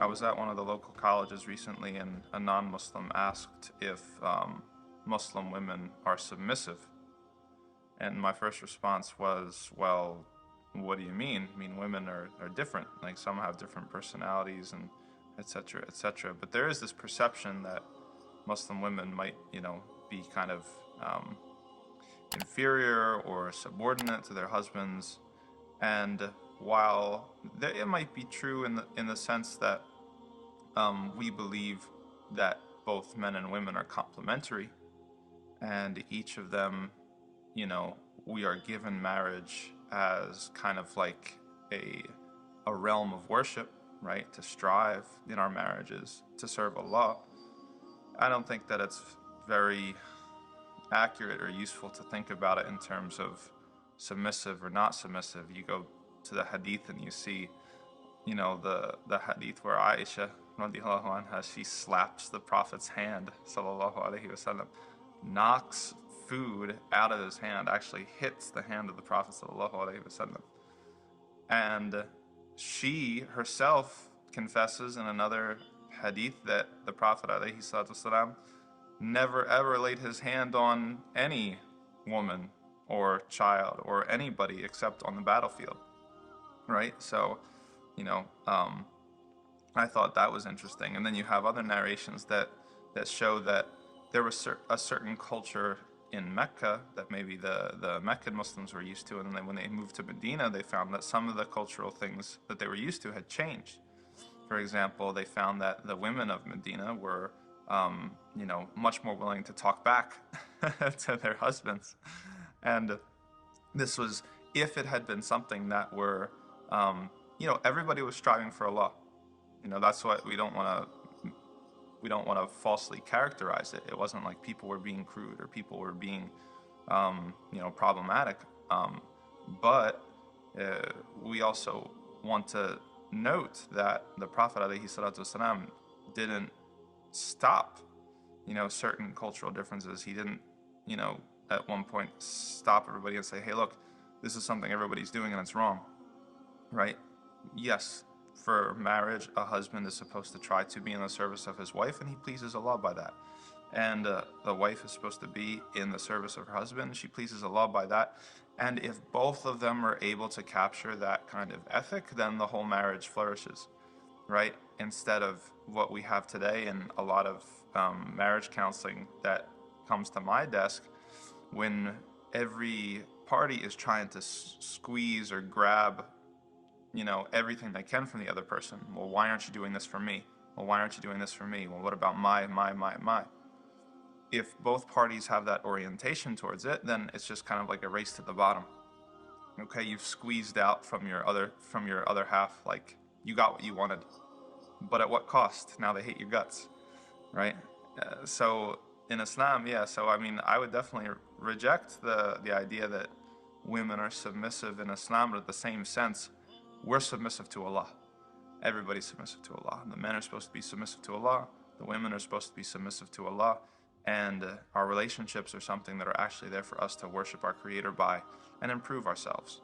I was at one of the local colleges recently, and a non-Muslim asked if Muslim women are submissive. And my first response was, well, what do you mean? I mean, women are different. Like, some have different personalities and etc., etc. But there is this perception that Muslim women might, be kind of inferior or subordinate to their husbands. And while it might be true in the sense that we believe that both men and women are complementary, and each of them, we are given marriage as kind of like a realm of worship, right? To strive in our marriages to serve Allah. I don't think that it's very accurate or useful to think about it in terms of submissive or not submissive. You go to the hadith and you see, the hadith where Aisha radiallahu anha, she slaps the Prophet's hand, sallallahu alaihi wasallam, knocks food out of his hand, actually hits the hand of the Prophet sallallahu alaihi wasallam. And she herself confesses in another hadith that the Prophet alaihi salatu wasallam never ever laid his hand on any woman or child or anybody except on the battlefield, right? So, I thought that was interesting. And then you have other narrations that show that there was a certain culture in Mecca that maybe the Meccan Muslims were used to, and then when they moved to Medina, they found that some of the cultural things that they were used to had changed. For example, they found that the women of Medina were, much more willing to talk back to their husbands. And this was if it had been something that were, everybody was striving for Allah. That's what we don't want to falsely characterize it. It wasn't like people were being crude or people were being, problematic. But we also want to note that the Prophet ﷺ didn't stop, certain cultural differences. He didn't, at one point stop everybody and say, hey, look, this is something everybody's doing and it's wrong, right? Yes, for marriage, a husband is supposed to try to be in the service of his wife, and he pleases Allah by that. And the wife is supposed to be in the service of her husband. She pleases Allah by that. And if both of them are able to capture that kind of ethic, then the whole marriage flourishes, right? Instead of what we have today in a lot of marriage counseling that comes to my desk, when every party is trying to squeeze or grab everything they can from the other person. Well, why aren't you doing this for me? Well, why aren't you doing this for me? Well, what about my? If both parties have that orientation towards it, then it's just kind of like a race to the bottom. Okay, you've squeezed out from your other half, like you got what you wanted, but at what cost? Now they hate your guts, right? So in Islam, I would definitely reject the idea that women are submissive in Islam, but at the same sense, we're submissive to Allah. Everybody's submissive to Allah. The men are supposed to be submissive to Allah. The women are supposed to be submissive to Allah. And our relationships are something that are actually there for us to worship our Creator by and improve ourselves.